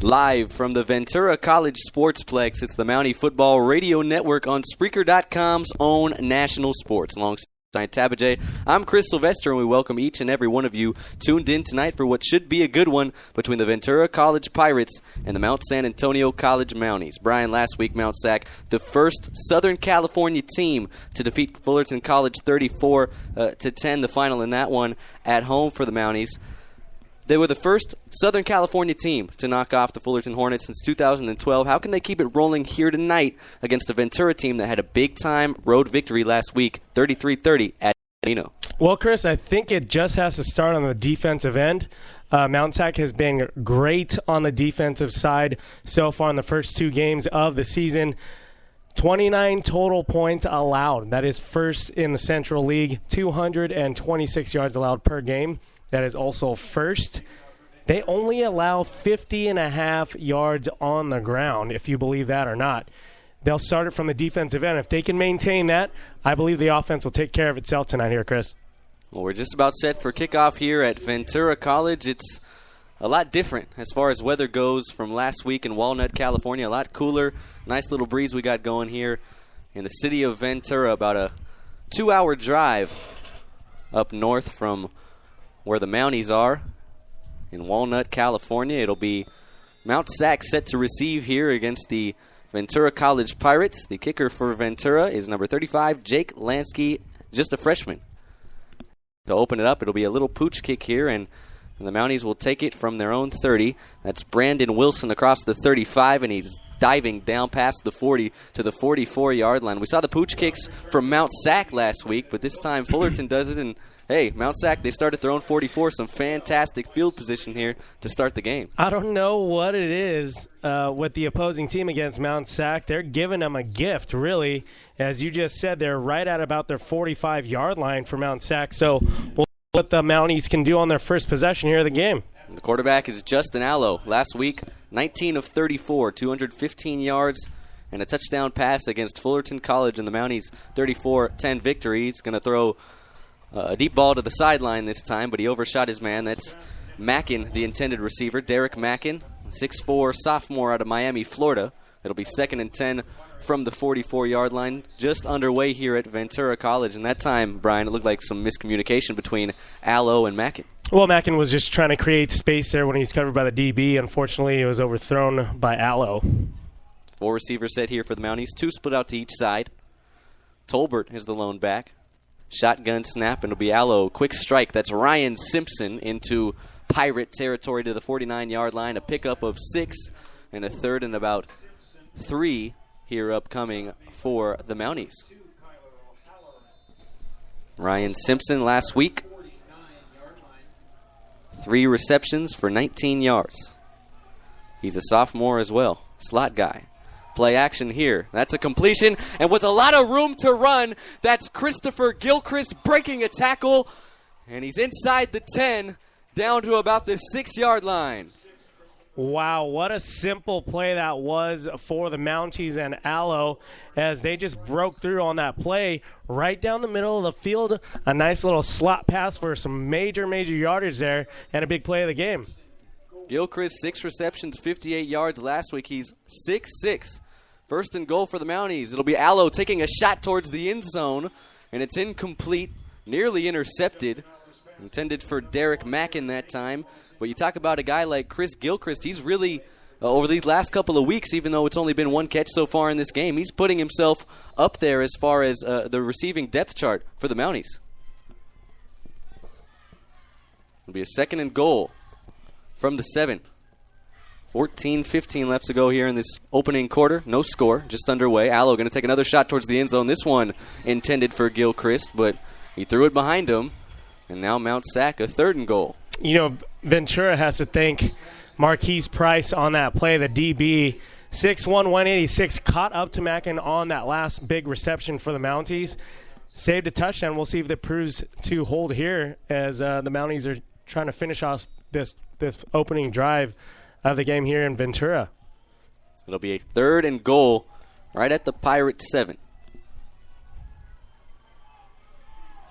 Live from the Ventura College Sportsplex, it's the Mountie Football Radio Network on Spreaker.com's own national sports. Alongside Tabajay, I'm Chris Sylvester, and we welcome each and every one of you tuned in tonight for what should be a good one between the Ventura College Pirates and the Mount San Antonio College Mounties. Brian, last week, Mount SAC, the first Southern California team to defeat Fullerton College 34-10, the final in that one at home for the Mounties. They were the first Southern California team to knock off the Fullerton Hornets since 2012. How can they keep it rolling here tonight against a Ventura team that had a big-time road victory last week, 33-30 at Reno? Well, Chris, I think it just has to start on the defensive end. Mount SAC has been great on the defensive side so far in the first two games of the season. 29 total points allowed. That is first in the Central League. 226 yards allowed per game. That is also first. They only allow 50.5 yards on the ground, if you believe that or not. They'll start it from the defensive end. If they can maintain that, I believe the offense will take care of itself tonight here, Chris. Well, we're just about set for kickoff here at Ventura College. It's a lot different as far as weather goes from last week in Walnut, California. A lot cooler. Nice little breeze we got going here in the city of Ventura. About a 2-hour drive up north from where the Mounties are in Walnut, California. It'll be Mount SAC set to receive here against the Ventura College Pirates. The kicker for Ventura is number 35, Jake Lansky, just a freshman. To open it up, it'll be a little pooch kick here, and the Mounties will take it from their own 30. That's Brandon Wilson across the 35, and he's diving down past the 40 to the 44-yard line. We saw the pooch kicks from Mount SAC last week, but this time Fullerton does it, and hey, Mount SAC, they start at their own 44. Some fantastic field position here to start the game. I don't know what it is with the opposing team against Mount SAC. They're giving them a gift, really. As you just said, they're right at about their 45-yard line for Mount SAC. So we'll see what the Mounties can do on their first possession here of the game. The quarterback is Justin Allo. Last week, 19 of 34, 215 yards, and a touchdown pass against Fullerton College in the Mounties' 34-10 victory. He's going to throw a deep ball to the sideline this time, but he overshot his man. That's Mackin, the intended receiver. Derek Mackin, 6'4", sophomore out of Miami, Florida. It'll be 2nd and 10 from the 44-yard line, just underway here at Ventura College. And that time, Brian, it looked like some miscommunication between Allo and Mackin. Well, Mackin was just trying to create space there when he was covered by the DB. Unfortunately, it was overthrown by Allo. 4 receivers set here for the Mounties. 2 split out to each side. Tolbert is the lone back. Shotgun snap, and it'll be Allo. Quick strike. That's Ryan Simpson into Pirate territory to the 49-yard line. A pickup of 6 and a third and about 3 here upcoming for the Mounties. Ryan Simpson last week, 3 receptions for 19 yards. He's a sophomore as well. Slot guy. Play action here. That's a completion, and with a lot of room to run, that's Christopher Gilchrist breaking a tackle, and he's inside the 10, down to about the 6-yard line. Wow, what a simple play that was for the Mounties and Allo as they just broke through on that play right down the middle of the field. A nice little slot pass for some major yardage there, and a big play of the game. Gilchrist, 6 receptions, 58 yards last week. He's 6'6". First and goal for the Mounties. It'll be Allo taking a shot towards the end zone, and it's incomplete, nearly intercepted. Intended for Derek Mackin that time. But you talk about a guy like Chris Gilchrist, he's really, over these last couple of weeks, even though it's only been 1 catch so far in this game, he's putting himself up there as far as the receiving depth chart for the Mounties. It'll be a 2nd and goal from the 7. 14-15 left to go here in this opening quarter. No score, just underway. Allo going to take another shot towards the end zone. This one intended for Gilchrist, but he threw it behind him. And now Mount SAC, a 3rd and goal. You know, Ventura has to thank Marquise Price on that play. The DB, 6'1", 186, caught up to Mackin on that last big reception for the Mounties. Saved a touchdown. We'll see if that proves to hold here as the Mounties are trying to finish off this opening drive of the game here in Ventura. It'll be a 3rd and goal right at the Pirate 7.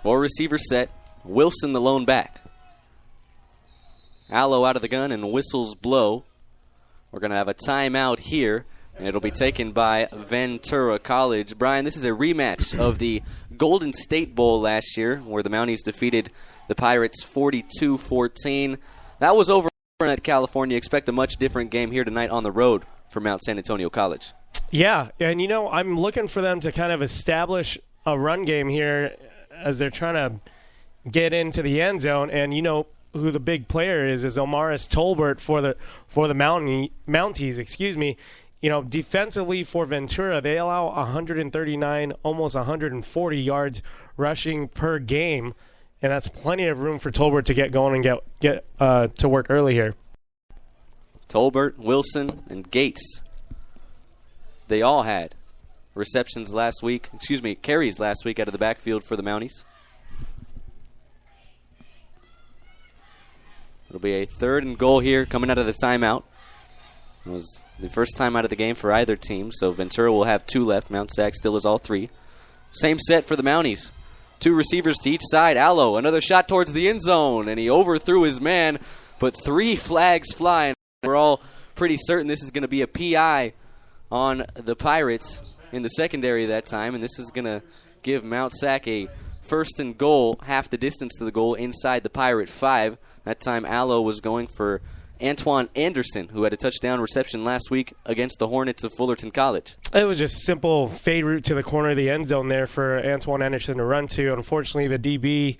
4 receiver set. Wilson the lone back. Allo out of the gun and whistles blow. We're going to have a timeout here, and it'll be taken by Ventura College. Brian, this is a rematch of the Golden State Bowl last year, where the Mounties defeated the Pirates 42-14. That was over at California. Expect a much different game here tonight on the road for Mount San Antonio College. Yeah, and I'm looking for them to kind of establish a run game here as they're trying to get into the end zone. And who the big player is Omaris Tolbert for the Mounties, excuse me. Defensively for Ventura, they allow 139, almost 140 yards rushing per game, and that's plenty of room for Tolbert to get going and get to work early here. Tolbert, Wilson, and Gates, they all had carries last week out of the backfield for the Mounties. It'll be a 3rd and goal here coming out of the timeout. It was the first time out of the game for either team, so Ventura will have 2 left. Mount Sac still has all 3. Same set for the Mounties. 2 receivers to each side. Allo, another shot towards the end zone, and he overthrew his man, but 3 flags fly, and we're all pretty certain this is going to be a PI on the Pirates in the secondary that time, and this is going to give Mount Sac a 1st and goal, half the distance to the goal inside the Pirate 5. That time Allo was going for Antoine Anderson, who had a touchdown reception last week against the Hornets of Fullerton College. It was just simple fade route to the corner of the end zone there for Antoine Anderson to run to. Unfortunately, the DB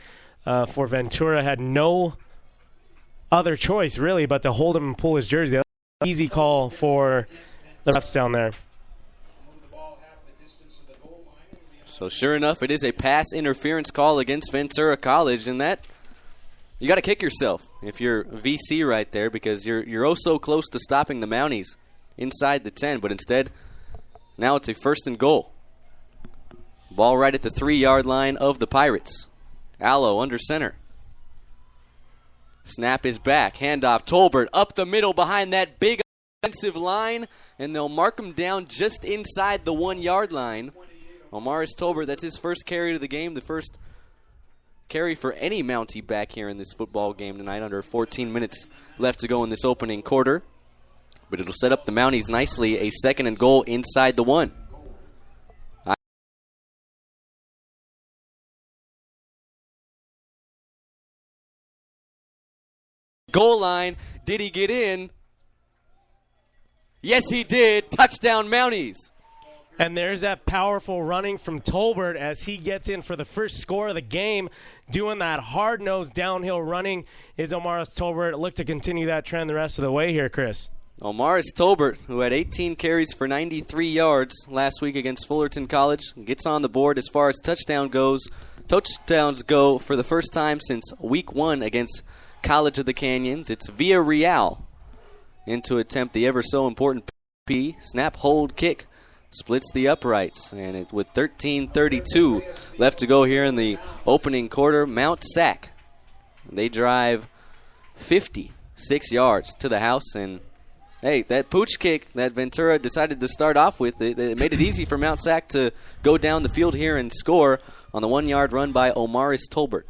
for Ventura had no other choice, really, but to hold him and pull his jersey. That was an easy call for the refs down there. So sure enough, it is a pass interference call against Ventura College, and that you got to kick yourself if you're VC right there, because you're oh so close to stopping the Mounties inside the 10, but instead now it's a 1st and goal. Ball right at the 3-yard line of the Pirates. Allo under center. Snap is back. Handoff. Tolbert up the middle behind that big offensive line, and they'll mark him down just inside the 1-yard line. Omaris Tolbert, that's his first carry to the game, the first carry for any Mountie back here in this football game tonight. Under 14 minutes left to go in this opening quarter. But it'll set up the Mounties nicely, a 2nd and goal inside the 1. Goal line, did he get in? Yes, he did. Touchdown, Mounties. And there's that powerful running from Tolbert as he gets in for the first score of the game. Doing that hard-nosed downhill running is Omaris Tolbert. Look to continue that trend the rest of the way here, Chris. Omaris Tolbert, who had 18 carries for 93 yards last week against Fullerton College, gets on the board as far as touchdowns go for the first time since week 1 against College of the Canyons. It's Villarreal in to attempt the ever-so-important P. Snap, hold, kick. Splits the uprights, and with 13:32 left to go here in the opening quarter, Mount Sac, they drive 56 yards to the house, and hey, that pooch kick that Ventura decided to start off with, it made it easy for Mount Sac to go down the field here and score on the 1-yard run by Omaris Tolbert.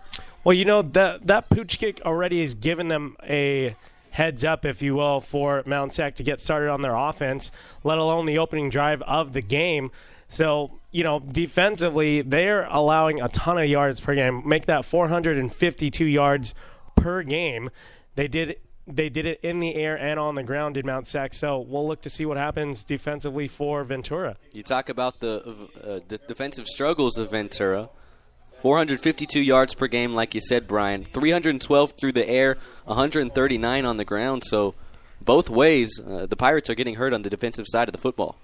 Well, that pooch kick already has given them a heads up, if you will, for Mount Sac to get started on their offense, let alone the opening drive of the game. So, defensively, they're allowing a ton of yards per game. Make that 452 yards per game. They did it in the air and on the ground, did Mount Sac. So we'll look to see what happens defensively for Ventura. You talk about the defensive struggles of Ventura. 452 yards per game, like you said, Brian. 312 through the air, 139 on the ground. So both ways, the Pirates are getting hurt on the defensive side of the football.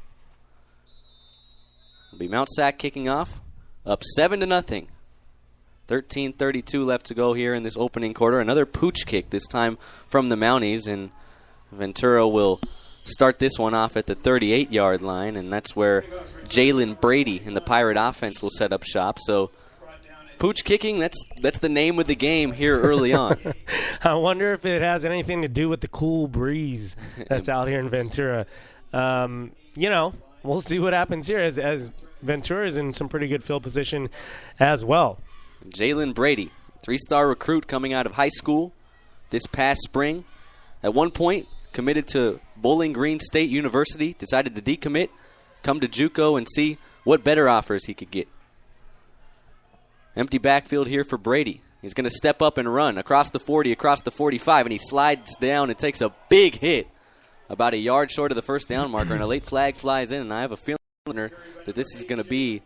It'll be Mount Sac kicking off, up 7-0. 13:32 left to go here in this opening quarter. Another pooch kick, this time from the Mounties, and Ventura will start this one off at the 38-yard line, and that's where Jalen Brady and the Pirate offense will set up shop. So pooch kicking, that's the name of the game here early on. I wonder if it has anything to do with the cool breeze that's out here in Ventura. We'll see what happens here as Ventura is in some pretty good field position as well. Jalen Brady, 3-star recruit coming out of high school this past spring. At one point, committed to Bowling Green State University, decided to decommit, come to JUCO and see what better offers he could get. Empty backfield here for Brady. He's going to step up and run across the 40, across the 45, and he slides down and takes a big hit about a yard short of the first down marker, and a late flag flies in, and I have a feeling that this is going to be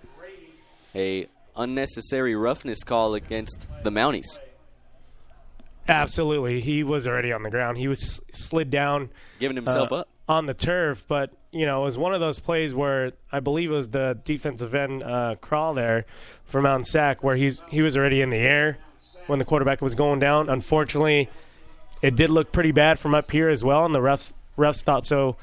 a unnecessary roughness call against the Mounties. Absolutely. He was already on the ground. He was slid down. Giving himself up. On the turf, but, it was one of those plays where I believe it was the defensive end crawl there for Mount SAC where he was already in the air when the quarterback was going down. Unfortunately, it did look pretty bad from up here as well, and the refs thought so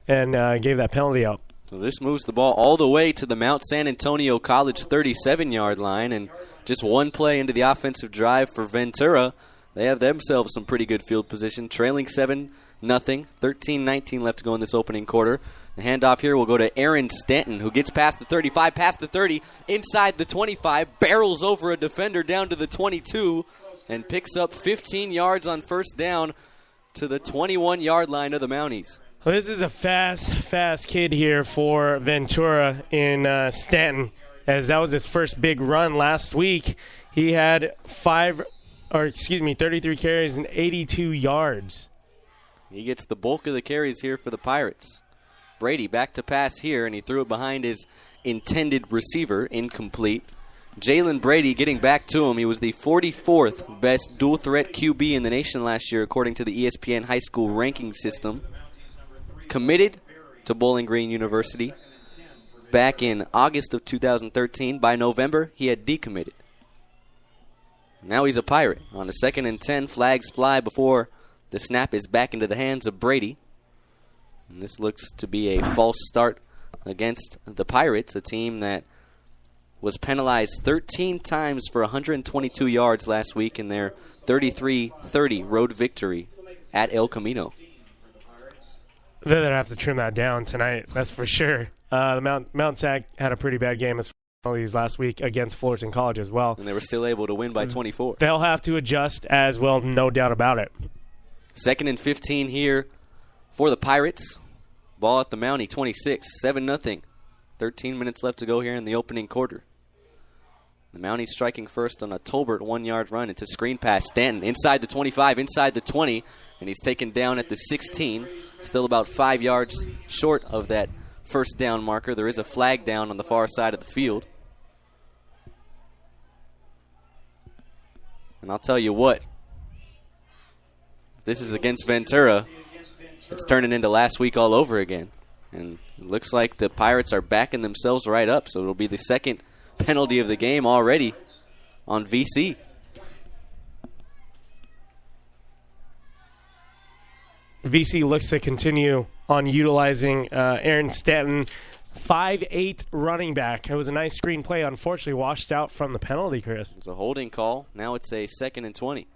and gave that penalty out. So this moves the ball all the way to the Mount San Antonio College 37-yard line, and just one play into the offensive drive for Ventura. They have themselves some pretty good field position, trailing 7-0, 13-19 left to go in this opening quarter. The handoff here will go to Aaron Stanton, who gets past the 35, past the 30, inside the 25, barrels over a defender down to the 22, and picks up 15 yards on first down to the 21-yard line of the Mounties. Well, this is a fast kid here for Ventura in Stanton, as that was his first big run last week. He had 33 carries and 82 yards. He gets the bulk of the carries here for the Pirates. Brady back to pass here, and he threw it behind his intended receiver, incomplete. Jalen Brady getting back to him. He was the 44th best dual-threat QB in the nation last year, according to the ESPN high school ranking system. Committed to Bowling Green University back in August of 2013. By November, he had decommitted. Now he's a Pirate. On a 2nd and 10, flags fly before the snap is back into the hands of Brady. And this looks to be a false start against the Pirates, a team that was penalized 13 times for 122 yards last week in their 33-30 road victory at El Camino. They're going to have to trim that down tonight, that's for sure. The Mount SAC had a pretty bad game as penalties last week against Fullerton College as well. And they were still able to win by 24. They'll have to adjust as well, no doubt about it. 2nd and 15 here for the Pirates. Ball at the Mountie, 26, 7-0. 13 minutes left to go here in the opening quarter. The Mounties striking first on a Tolbert 1-yard run. It's a screen pass. Stanton inside the 25, inside the 20, and he's taken down at the 16. Still about 5 yards short of that first down marker. There is a flag down on the far side of the field. And I'll tell you what, this is against Ventura. It's turning into last week all over again. And it looks like the Pirates are backing themselves right up, so it'll be the second penalty of the game already on VC. VC looks to continue on utilizing Aaron Stanton, 5'8" running back. It was a nice screen play, unfortunately washed out from the penalty, Chris. It's a holding call. Now it's a 2nd and 20.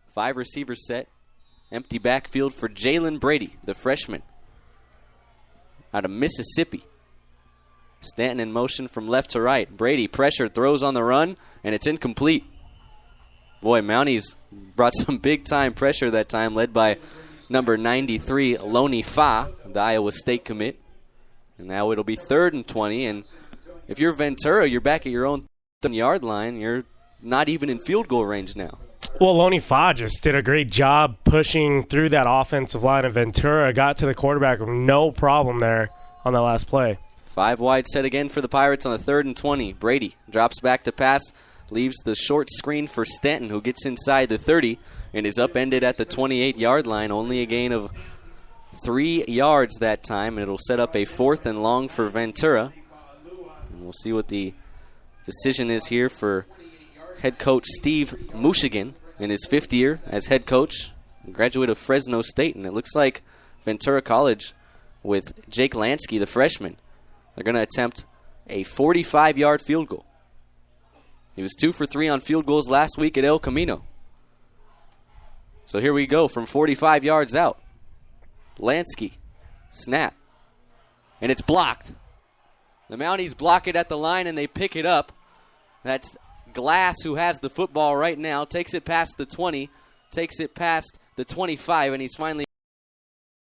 5 receivers set. Empty backfield for Jalen Brady, the freshman out of Mississippi. Stanton in motion from left to right. Brady pressure, throws on the run, and it's incomplete. Boy, Mounties brought some big-time pressure that time, led by number 93, Loney Fa, the Iowa State commit. And now it'll be 3rd and 20, and if you're Ventura, you're back at your own 30-yard line. You're not even in field goal range now. Well, Loney Fa just did a great job pushing through that offensive line of Ventura. Got to the quarterback with no problem there on that last play. 5 wide set again for the Pirates on a 3rd and 20. Brady drops back to pass, leaves the short screen for Stanton, who gets inside the 30 and is upended at the 28-yard line. Only a gain of 3 yards that time, and it'll set up a 4th and long for Ventura. And we'll see what the decision is here for head coach Steve Mushigan in his 5th year as head coach, graduate of Fresno State. And it looks like Ventura College with Jake Lansky, the freshman, they're going to attempt a 45-yard field goal. He was 2 for 3 on field goals last week at El Camino. So here we go from 45 yards out. Lansky, snap, and it's blocked. The Mounties block it at the line, and they pick it up. That's Glass, who has the football right now, takes it past the 20, takes it past the 25, and he's finally